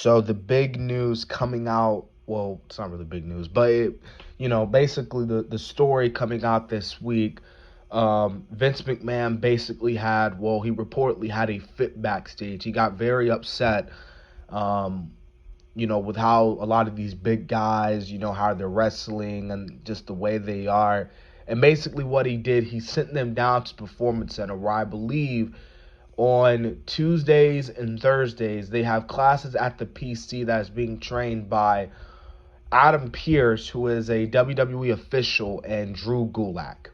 So the big news coming out, well, it's not really big news, but basically the story coming out this week, Vince McMahon basically had, well, he reportedly had a fit backstage. He got very upset, um, with how a lot of these big guys, how they're wrestling and just the way they are. And basically what he did, he sent them down to Performance Center, where I believe on Tuesdays and Thursdays, they have classes at the PC that is being trained by Adam Pearce, who is a WWE official, and Drew Gulak.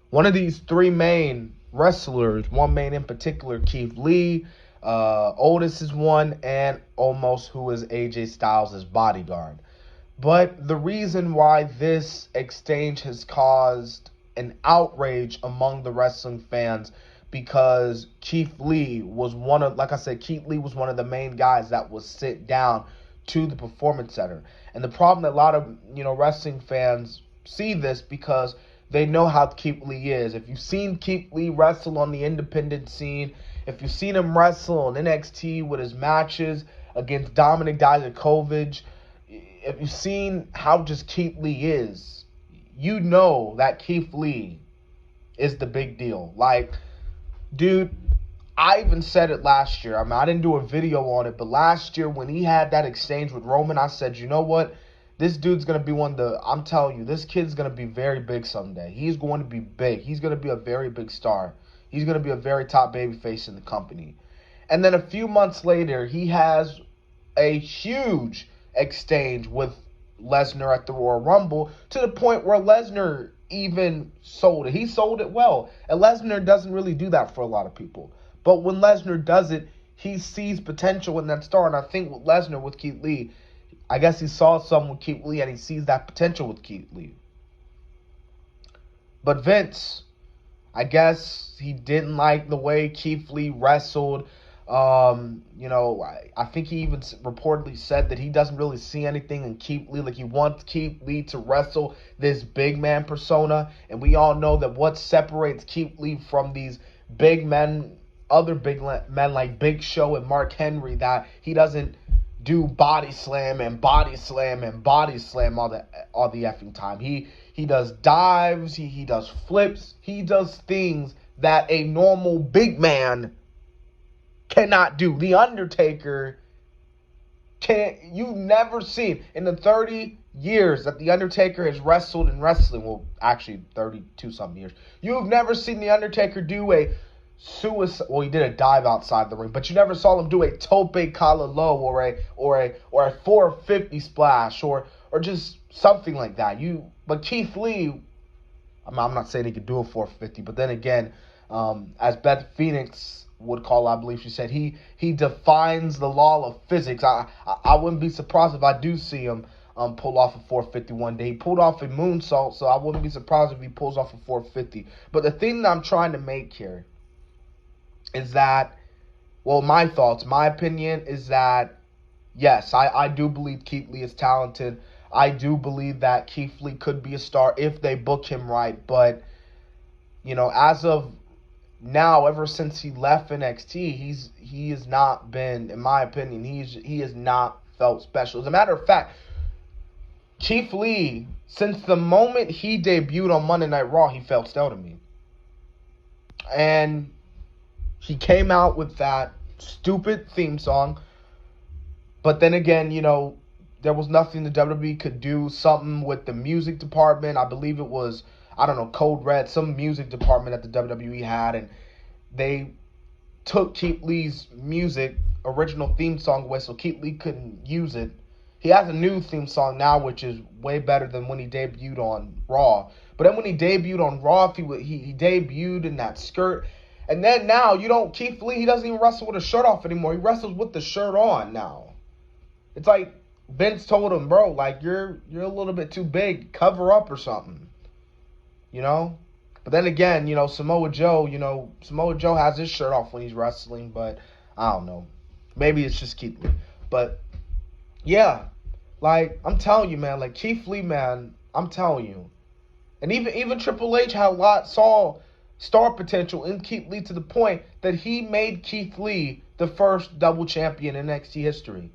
One of these three main wrestlers, one main in particular, Keith Lee, Otis is one, and Omos, who is AJ Styles' bodyguard. But the reason why this exchange has caused an outrage among the wrestling fans, because Keith Lee was Keith Lee was one of the main guys that was sent down to the Performance Center. And the problem that a lot of, wrestling fans see this, because they know how Keith Lee is. If you've seen Keith Lee wrestle on the independent scene, if you've seen him wrestle on NXT with his matches against Dominic Dijakovic, if you've seen how just Keith Lee is, you know that Keith Lee is the big deal. Like, dude, I even said it last year. I mean, I didn't do a video on it, but last year when he had that exchange with Roman, I said, you know what? This dude's going to be I'm telling you, this kid's going to be very big someday. He's going to be big. He's going to be a very big star. He's going to be a very top babyface in the company. And then a few months later, he has a huge exchange with Lesnar at the Royal Rumble, to the point where Lesnar even sold it. He sold it well. And Lesnar doesn't really do that for a lot of people. But when Lesnar does it, he sees potential in that star. And I think with Lesnar, with Keith Lee, I guess he saw something with Keith Lee and he sees that potential with Keith Lee. But Vince, I guess he didn't like the way Keith Lee wrestled. I think he even reportedly said that he doesn't really see anything in Keith Lee. Like, he wants Keith Lee to wrestle this big man persona. And we all know that what separates Keith Lee from these big men, other big men like Big Show and Mark Henry, that he doesn't do body slam and body slam and body slam all the effing time. He does dives, he does flips, he does things that a normal big man cannot do. The Undertaker you've never seen in the 30 years that The Undertaker has wrestled in wrestling, well, actually 32 something years, you've never seen The Undertaker do a suicide, well, he did a dive outside the ring, but you never saw him do a tope callaloo or a 450 splash or just something like that. But Keith Lee, I'm not saying he could do a 450, but then again, as Beth Phoenix would call, I believe she said, he defines the law of physics. I wouldn't be surprised if I do see him pull off a 450 one day. He pulled off a moonsault, so I wouldn't be surprised if he pulls off a 450. But the thing that I'm trying to make here is that, well, my opinion is that, yes, I do believe Keith Lee is talented. I do believe that Keith Lee could be a star if they book him right. But, as of now, ever since he left NXT, he has not been, in my opinion, he has not felt special. As a matter of fact, Keith Lee, since the moment he debuted on Monday Night Raw, he felt stale to me. And he came out with that stupid theme song. But then again, there was nothing the WWE could do. Something with the music department. I believe it was, Code Red, some music department that the WWE had. And they took Keith Lee's original theme song away, so Keith Lee couldn't use it. He has a new theme song now, which is way better than when he debuted on Raw. But then when he debuted on Raw, he debuted in that skirt. And then now, Keith Lee, he doesn't even wrestle with a shirt off anymore. He wrestles with the shirt on now. It's like Vince told him, bro, like, you're a little bit too big. Cover up or something. But then again, Samoa Joe has his shirt off when he's wrestling, but I don't know. Maybe it's just Keith Lee. But, yeah, like, I'm telling you, man, like, Keith Lee, man, I'm telling you. And even Triple H saw star potential in Keith Lee, to the point that he made Keith Lee the first double champion in NXT history.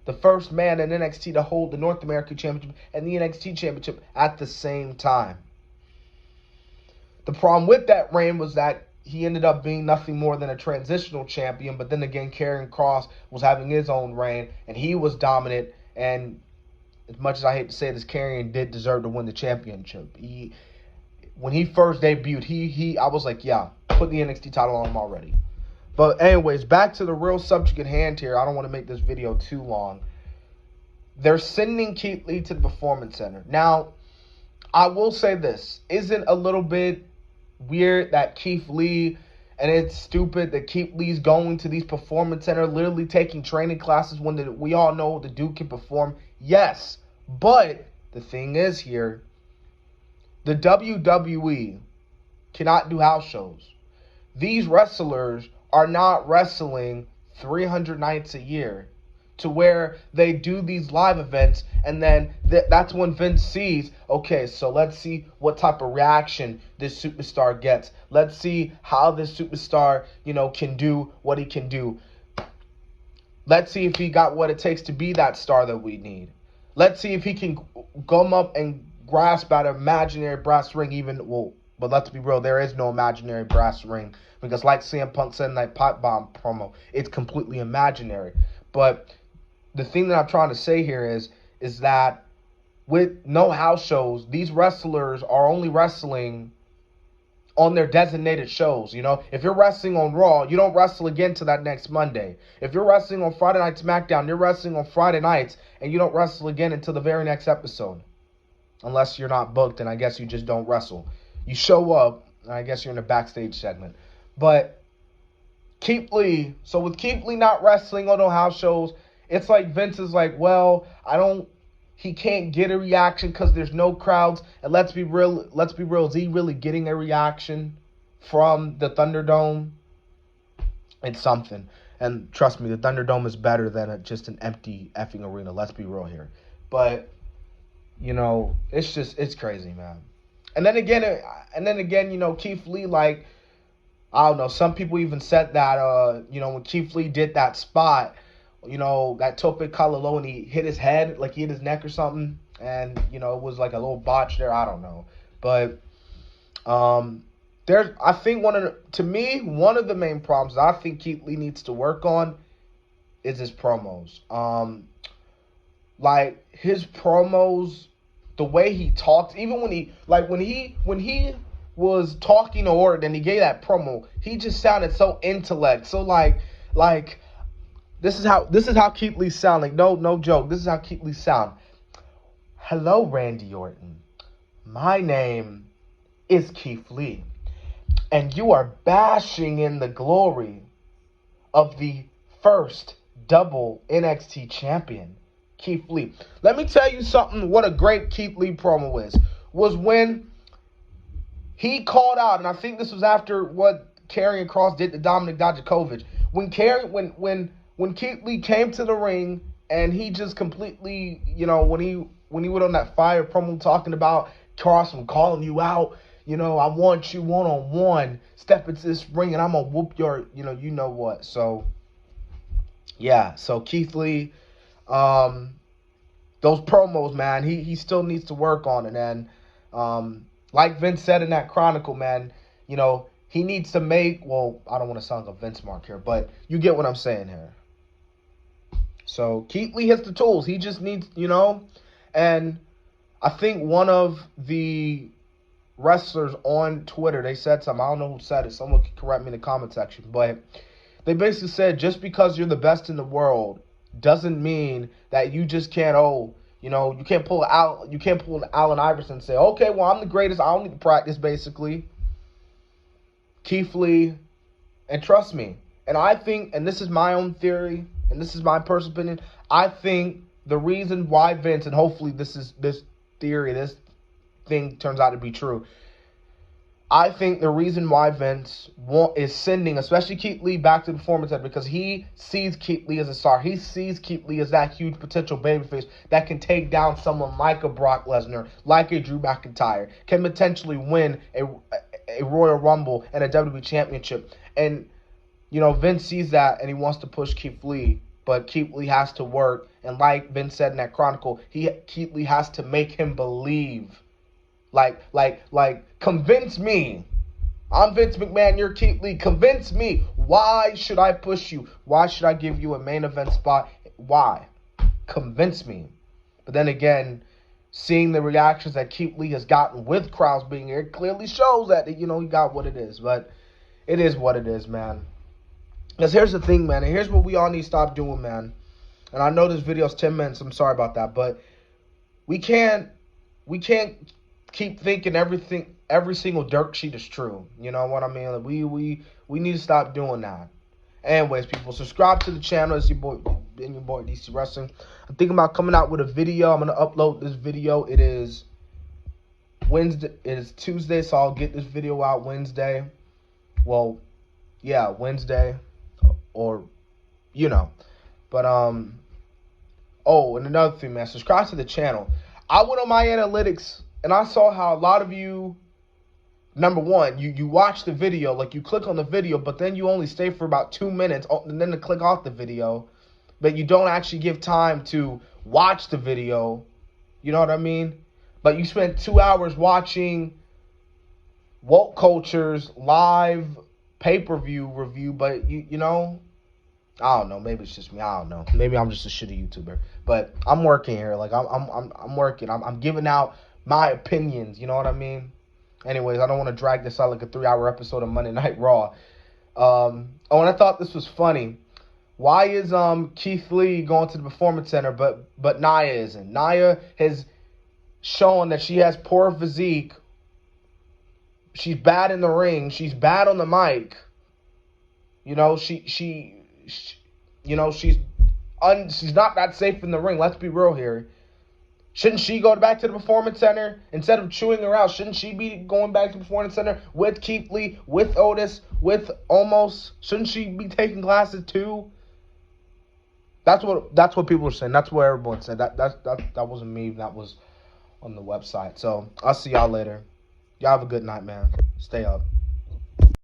The first man in NXT to hold the North American Championship and the NXT Championship at the same time. The problem with that reign was that he ended up being nothing more than a transitional champion, but then again, Karrion Kross was having his own reign, and he was dominant, and as much as I hate to say this, Karrion did deserve to win the championship. When he first debuted, I was like, yeah, put the NXT title on him already. But anyways, back to the real subject at hand here. I don't want to make this video too long. They're sending Keith Lee to the Performance Center. Now, I will say this. Isn't a little bit weird that Keith Lee, and it's stupid that Keith Lee's going to these Performance Center, literally taking training classes when we all know the dude can perform? Yes. But the thing is here, the WWE cannot do house shows. These wrestlers are not wrestling 300 nights a year to where they do these live events, and then that's when Vince sees, okay, so let's see what type of reaction this superstar gets. Let's see how this superstar, can do what he can do. Let's see if he got what it takes to be that star that we need. Let's see if he can gum up and grasp at an imaginary brass ring but let's be real, there is no imaginary brass ring. Because like CM Punk said in that Pipe Bomb promo, it's completely imaginary. But the thing that I'm trying to say here is that with no house shows, these wrestlers are only wrestling on their designated shows. If you're wrestling on Raw, you don't wrestle again till that next Monday. If you're wrestling on Friday Night SmackDown, you're wrestling on Friday nights, and you don't wrestle again until the very next episode. Unless you're not booked, and I guess you just don't wrestle. You show up, and I guess you're in a backstage segment. But Keith Lee, so with Keith Lee not wrestling on no house shows, it's like Vince is like, well, he can't get a reaction because there's no crowds. And let's be real, is he really getting a reaction from the Thunderdome? It's something. And trust me, the Thunderdome is better than just an empty effing arena. Let's be real here. But, it's crazy, man. And then again, Keith Lee, like, I don't know, some people even said that, when Keith Lee did that spot, that Tope Kalalo, and he hit his head, like he hit his neck or something, and, it was like a little botch there, I don't know. But, I think one of the main problems that I think Keith Lee needs to work on is his promos. Like, his promos, the way he talks, even when he was talking to Orton and he gave that promo, he just sounded so intellect. So like this is how Keith Lee sound. Like no joke. This is how Keith Lee sound. Hello, Randy Orton. My name is Keith Lee, and you are bashing in the glory of the first double NXT champion, Keith Lee. Let me tell you something. What a great Keith Lee promo was when he called out, and I think this was after what Karrion Kross did to Dominik Dijakovic. When Keith Lee came to the ring and he just completely, when he went on that fire promo talking about Kross, I'm calling you out, I want you one-on-one, step into this ring and I'm gonna whoop your, you know what. So yeah, so Keith Lee, those promos, man, he still needs to work on it. And like Vince said in that Chronicle, man, he needs to make, well, I don't want to sound like a Vince mark here, but you get what I'm saying here. So Keith Lee has the tools. He just needs, and I think one of the wrestlers on Twitter, they said something. I don't know who said it. Someone can correct me in the comment section, but they basically said just because you're the best in the world doesn't mean that you just can't, you can't pull Allen Iverson and say, okay, well, I'm the greatest. I don't need to practice, basically. Keith Lee, and trust me, and I think, and this is my own theory, and this is my personal opinion, I think the reason why Vince, and hopefully this thing turns out to be true, I think the reason why Vince is sending, especially Keith Lee, back to the Performance Center, because he sees Keith Lee as a star. He sees Keith Lee as that huge potential babyface that can take down someone like a Brock Lesnar, like a Drew McIntyre, can potentially win a Royal Rumble and a WWE Championship. And, Vince sees that and he wants to push Keith Lee, but Keith Lee has to work. And like Vince said in that Chronicle, Keith Lee has to make him believe. Like, convince me. I'm Vince McMahon, you're Keith Lee. Convince me. Why should I push you? Why should I give you a main event spot? Why? Convince me. But then again, seeing the reactions that Keith Lee has gotten with crowds being here clearly shows that, he got what it is. But it is what it is, man. Because here's the thing, man. And here's what we all need to stop doing, man. And I know this video is 10 minutes. I'm sorry about that. But we can't keep thinking every single dirt sheet is true. You know what I mean? Like we need to stop doing that. Anyways, people, subscribe to the channel. It's your boy DC Wrestling. I'm thinking about coming out with a video. I'm gonna upload this video. It is Wednesday. It is Tuesday, so I'll get this video out Wednesday. Well, yeah, Wednesday, or But oh, and another thing, man. Subscribe to the channel. I went on my analytics and I saw how a lot of you, number one, you watch the video, like you click on the video, but then you only stay for about 2 minutes and then to click off the video, but you don't actually give time to watch the video. You know what I mean? But you spent 2 hours watching Woke Culture's live pay-per-view review, but you know, I don't know. Maybe it's just me. I don't know. Maybe I'm just a shitty YouTuber. But I'm working here. Like I'm working. I'm giving out my opinions. You know what I mean? Anyways, I don't want to drag this out like a 3-hour episode of Monday Night Raw. And I thought this was funny. Why is Keith Lee going to the Performance Center, but Nia isn't? Nia has shown that she has poor physique. She's bad in the ring. She's bad on the mic. She's not that safe in the ring. Let's be real here. Shouldn't she go back to the Performance Center instead of chewing her out? Shouldn't she be going back to the Performance Center with Keith Lee, with Otis, with Omos? Shouldn't she be taking classes too? That's what people are saying. That's what everyone said. That wasn't me. That was on the website. So I'll see y'all later. Y'all have a good night, man. Stay up.